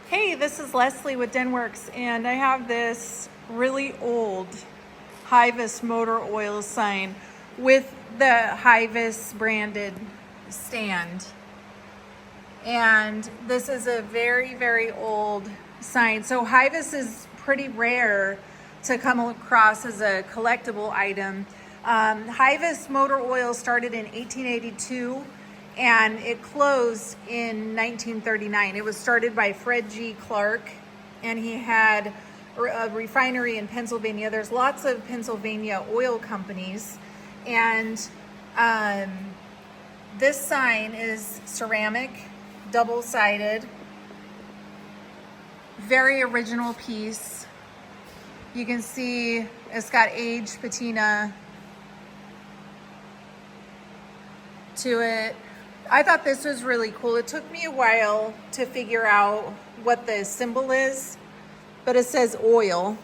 Hey, this is Leslie with Denwerks, and I have this really old Hyvis motor oil sign with the Hyvis branded stand. And this is a very, very old sign. So Hyvis is pretty rare to come across as a collectible item. Hyvis motor oil started in 1882 and it closed in 1939. It was started by Fred G. Clark, and he had a refinery in Pennsylvania. There's lots of Pennsylvania oil companies, and this sign is ceramic, double-sided, very original piece. You can see it's got aged patina to it. I thought this was really cool. It took me a while to figure out what the symbol is, but it says oil,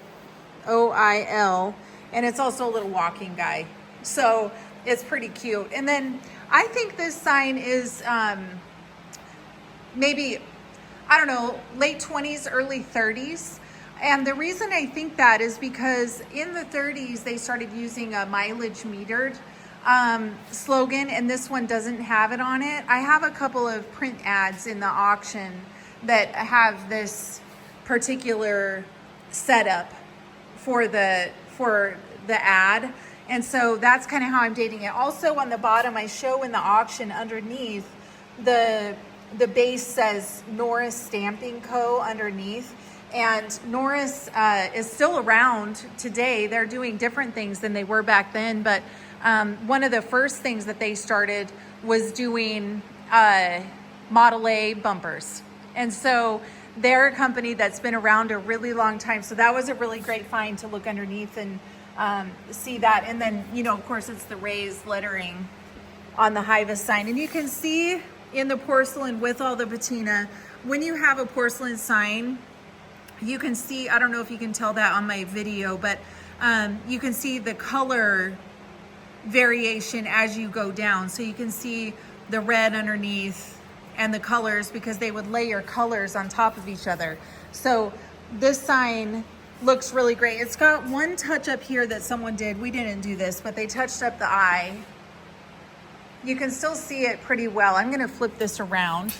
O-I-L, and it's also a little walking guy. So it's pretty cute. And then I think this sign is maybe, I don't know, late 20s, early 30s. And the reason I think that is because in the 30s, they started using a mileage metered slogan, and this one doesn't have it on it. I have a couple of print ads in the auction that have this particular setup for the ad, and so that's kind of how I'm dating it. Also on the bottom, I show in the auction underneath the base says Norris Stamping Co. underneath. And Norris is still around today. They're doing different things than they were back then, but one of the first things that they started was doing Model A bumpers. And so they're a company that's been around a really long time. So that was a really great find to look underneath and see that. And then, you know, of course, it's the raised lettering on the Hyvis sign. And you can see in the porcelain with all the patina, when you have a porcelain sign, you can see, I don't know if you can tell that on my video, but you can see the color variation as you go down. So you can see the red underneath and the colors because they would layer colors on top of each other. So this sign looks really great. It's got one touch up here that someone did. We didn't do this, but they touched up the eye. You can still see it pretty well. I'm gonna flip this around.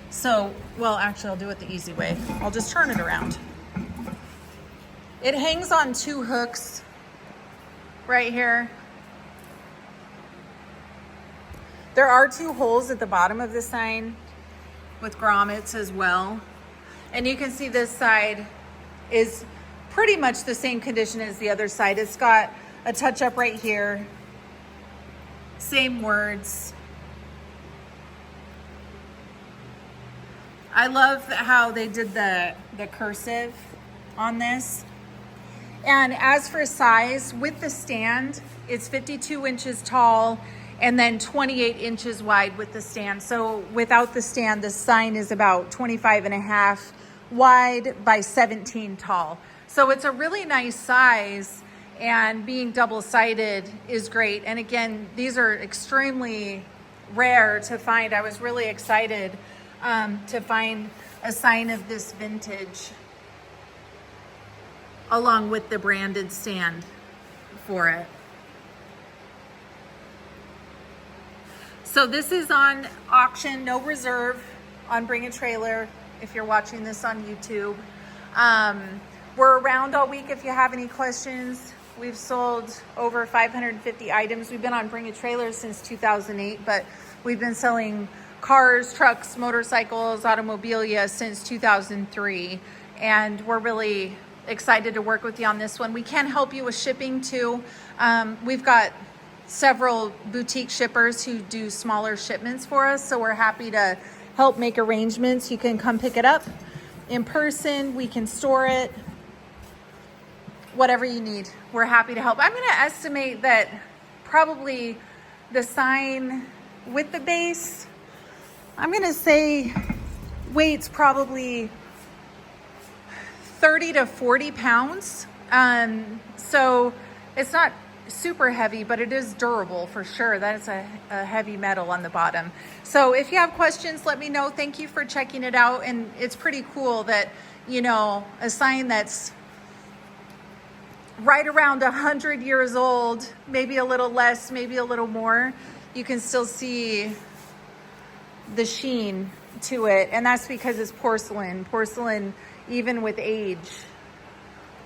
So, well, actually I'll do it the easy way. I'll just turn it around. It hangs on two hooks right here. There are two holes at the bottom of the sign with grommets as well. And you can see this side is pretty much the same condition as the other side. It's got a touch up right here. Same words. I love how they did the cursive on this. And as for size, with the stand, it's 52 inches tall and then 28 inches wide with the stand. So without the stand, the sign is about 25.5 wide by 17 tall. So it's a really nice size, and being double-sided is great. And again, these are extremely rare to find. I was really excited to find a sign of this vintage along with the branded stand for it. So this is on auction, no reserve, on Bring a Trailer if you're watching this on YouTube. We're around all week if you have any questions. We've sold over 550 items. We've been on Bring a Trailer since 2008, but we've been selling cars, trucks, motorcycles, automobilia since 2003. And we're really excited to work with you on this one. We can help you with shipping too. We've got several boutique shippers who do smaller shipments for us. So we're happy to help make arrangements. You can come pick it up in person. We can store it, whatever you need. We're happy to help. I'm gonna estimate that probably the sign with the base, I'm gonna say weight's probably 30 to 40 pounds. So it's not super heavy, but it is durable for sure. That is a heavy metal on the bottom. So if you have questions, let me know. Thank you for checking it out. And it's pretty cool that, you know, a sign that's right around 100 years old, maybe a little less, maybe a little more, you can still see the sheen to it. And that's because it's porcelain. Porcelain, even with age,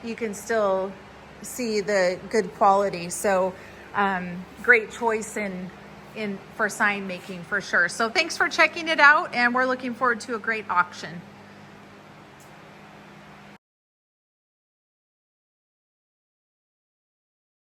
you can still see the good quality. So great choice in for sign making for sure. So thanks for checking it out, and we're looking forward to a great auction.